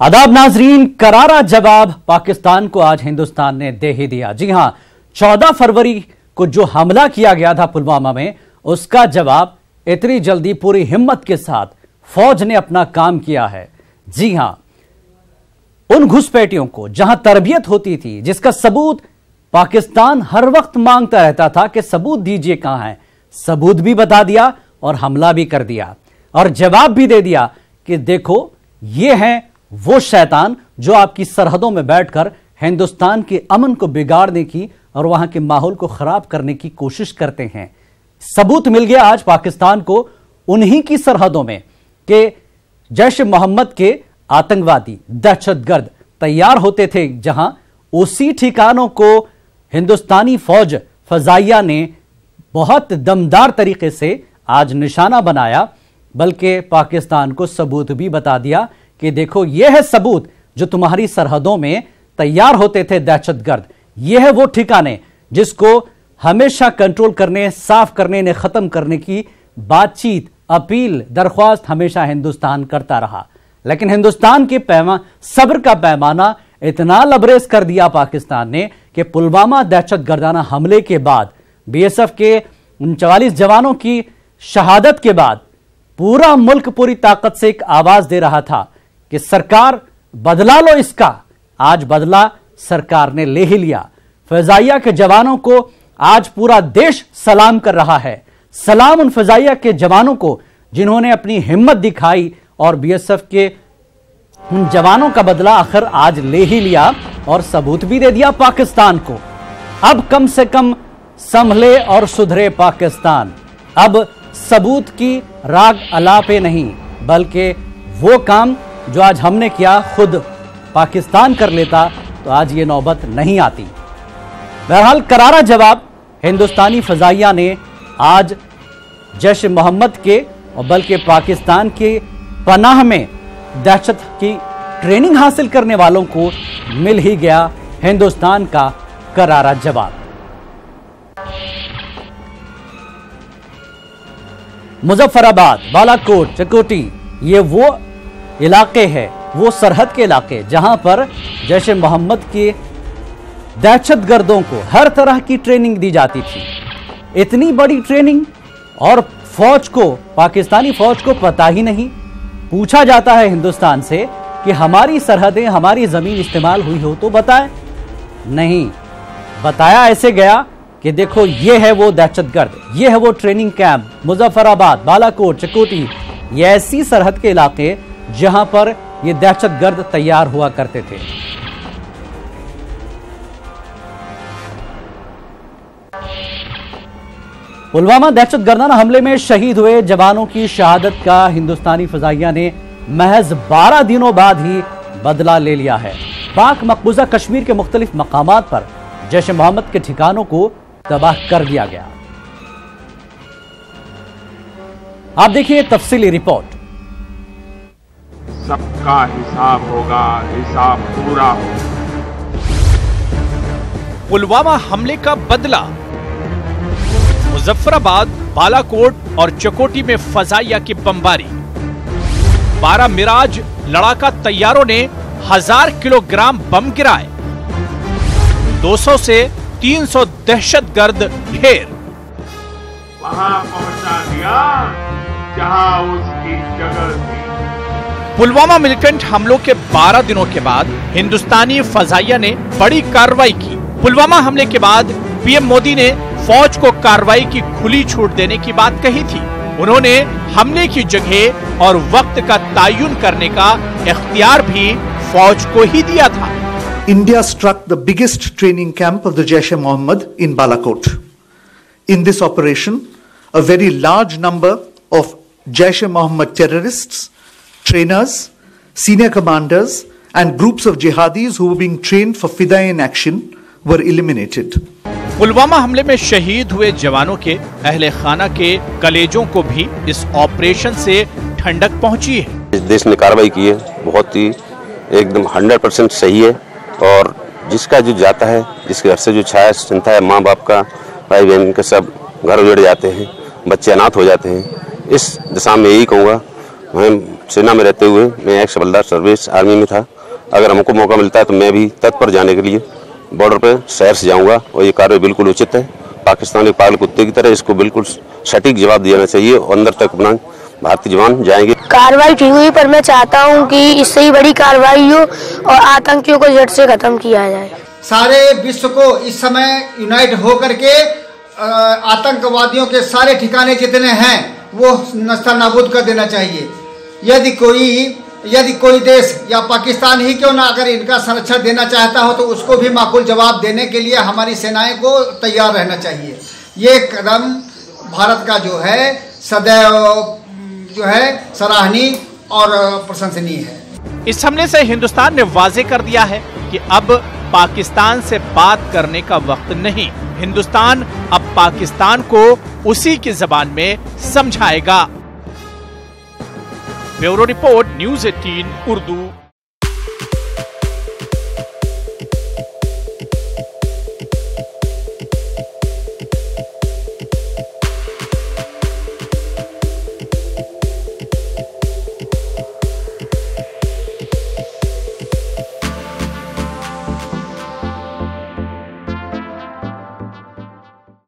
आदाब नाजरीन, करारा जवाब पाकिस्तान को आज हिंदुस्तान ने दे ही दिया। जी हां, 14 फरवरी को जो हमला किया गया था पुलवामा में, उसका जवाब इतनी जल्दी पूरी हिम्मत के साथ फौज ने अपना काम किया है। जी हां, उन घुसपैठियों को जहां तरबियत होती थी, जिसका सबूत पाकिस्तान हर वक्त मांगता रहता था कि सबूत दीजिए, कहां है, सबूत भी बता दिया और हमला भी कर दिया और जवाब भी दे दिया कि देखो ये हैं वो शैतान जो आपकी सरहदों में बैठकर हिंदुस्तान के अमन को बिगाड़ने की और वहां के माहौल को खराब करने की कोशिश करते हैं। सबूत मिल गया आज पाकिस्तान को उन्हीं की सरहदों में कि जैश मोहम्मद के आतंकवादी दहशतगर्द तैयार होते थे, जहां उसी ठिकानों को हिंदुस्तानी फौज फजाइया ने बहुत दमदार तरीके से आज निशाना बनाया, बल्कि पाकिस्तान को सबूत भी बता दिया कि देखो यह है सबूत जो तुम्हारी सरहदों में तैयार होते थे दहशतगर्द। यह है वो ठिकाने जिसको हमेशा कंट्रोल करने, साफ करने ने खत्म करने की बातचीत, अपील, दरख्वास्त हमेशा हिंदुस्तान करता रहा। लेकिन हिंदुस्तान के सब्र का पैमाना इतना लबरेज कर दिया पाकिस्तान ने कि पुलवामा दहशतगर्दाना हमले के बाद, बीएसएफ के 39 जवानों की शहादत के बाद पूरा मुल्क पूरी ताकत से एक आवाज दे रहा था कि सरकार बदला लो इसका। आज बदला सरकार ने ले ही लिया। फजाइया के जवानों को आज पूरा देश सलाम कर रहा है। सलाम उन फजाइया के जवानों को जिन्होंने अपनी हिम्मत दिखाई और बीएसएफ के उन जवानों का बदला आखिर आज ले ही लिया और सबूत भी दे दिया पाकिस्तान को। अब कम से कम संभले और सुधरे पाकिस्तान। अब सबूत की राग अलापे नहीं, बल्कि वो काम जो आज हमने किया खुद पाकिस्तान कर लेता तो आज ये नौबत नहीं आती। बहरहाल करारा जवाब हिंदुस्तानी फजाइया ने आज जैश मोहम्मद के और बल्कि पाकिस्तान के पनाह में दहशत की ट्रेनिंग हासिल करने वालों को मिल ही गया हिंदुस्तान का करारा जवाब। मुजफ्फराबाद, बालाकोट, चकोटी, ये वो इलाके हैं, वो सरहद के इलाके जहां पर जैश मोहम्मद के दहशतगर्दों को हर तरह की ट्रेनिंग दी जाती थी। इतनी बड़ी ट्रेनिंग और फौज को, पाकिस्तानी फौज को पता ही नहीं। पूछा जाता है हिंदुस्तान से कि हमारी सरहदें, हमारी जमीन इस्तेमाल हुई हो तो बताएं, नहीं बताया। ऐसे गया कि देखो ये है वो दहशतगर्द, ये है वो ट्रेनिंग कैंप। मुजफ्फराबाद, बालाकोट, चकोटी, ये ऐसी सरहद के इलाके जहां पर ये दहशतगर्द तैयार हुआ करते थे। पुलवामा दहशतगर्दाना हमले में शहीद हुए जवानों की शहादत का हिंदुस्तानी फजाइया ने महज 12 दिनों बाद ही बदला ले लिया है। पाक मकबूजा कश्मीर के मुख्तलिफ मकामात पर जैश मोहम्मद के ठिकानों को तबाह कर दिया गया। आप देखिए तफसीली रिपोर्ट। सबका हिसाब होगा, हिसाब पूरा होगा। पुलवामा हमले का बदला। मुजफ्फराबाद, बालाकोट और चकोटी में फजाइया की बमबारी। 12 मिराज लड़ाका तैयारों ने 1000 किलोग्राम बम गिराए। 200 से 300 दहशतगर्द ढेर वहां पहुंचा दिया जहां उसकी जगह थी। पुलवामा मिलिटेंट हमलों के 12 दिनों के बाद हिंदुस्तानी फजाइया ने बड़ी कार्रवाई की। पुलवामा हमले के बाद पीएम मोदी ने फौज को कार्रवाई की खुली छूट देने की बात कही थी। उन्होंने हमले की जगह और वक्त का तयन करने का इख्तियार भी फौज को ही दिया था। India struck the biggest training camp of the Jaish-e-Mohammed in Balakot. In this operation, a very large number of Jaish-e-Mohammed terrorists, trainers, senior commanders and groups of jihadis who were being trained for Fidaiin action were eliminated. Pulwama हमले में शहीद हुए जवानों के अहले खाना के कलेजों को भी इस ऑपरेशन से ठंडक पहुंची है। इस देश ने कार्रवाई की है, बहुत ही एकदम 100% सही है और जिसका जो जाता है, जिसके घर से जो छाया चिंता है, माँ बाप का, भाई बहन के सब घर उजड़ जाते हैं, बच्चे अनाथ हो जाते हैं। इस दिशा में यही कहूँगा, हमें सेना में रहते हुए मैं एक्स हवलदार सर्विस आर्मी में था। अगर हमको मौका मिलता है तो मैं भी तत्पर जाने के लिए बॉर्डर पे शहर से जाऊंगा और ये कार्रवाई बिल्कुल उचित है। पाकिस्तान के पागल कुत्ते की तरह इसको बिल्कुल सटीक जवाब देना चाहिए और अंदर तक अपना भारतीय जवान जाएंगे। कार्रवाई ठीक हुई, पर मैं चाहता हूं कि इससे ही बड़ी कार्रवाई हो और आतंकियों को जड़ से खत्म किया जाए। सारे विश्व को इस समय यूनाइट हो करके आतंकवादियों के सारे ठिकाने जितने हैं वो नस्ता नाबूद कर देना चाहिए। यदि कोई देश या पाकिस्तान ही क्यों ना अगर इनका संरक्षण देना चाहता हो तो उसको भी माकूल जवाब देने के लिए हमारी सेनाएं को तैयार रहना चाहिए। ये कदम भारत का जो है सदैव जो है सराहनीय और प्रशंसनीय है। इस हमले से हिंदुस्तान ने वाजे कर दिया है कि अब पाकिस्तान से बात करने का वक्त नहीं। हिंदुस्तान अब पाकिस्तान को उसी की जबान में समझाएगा। Bureau report, news 18 Urdu.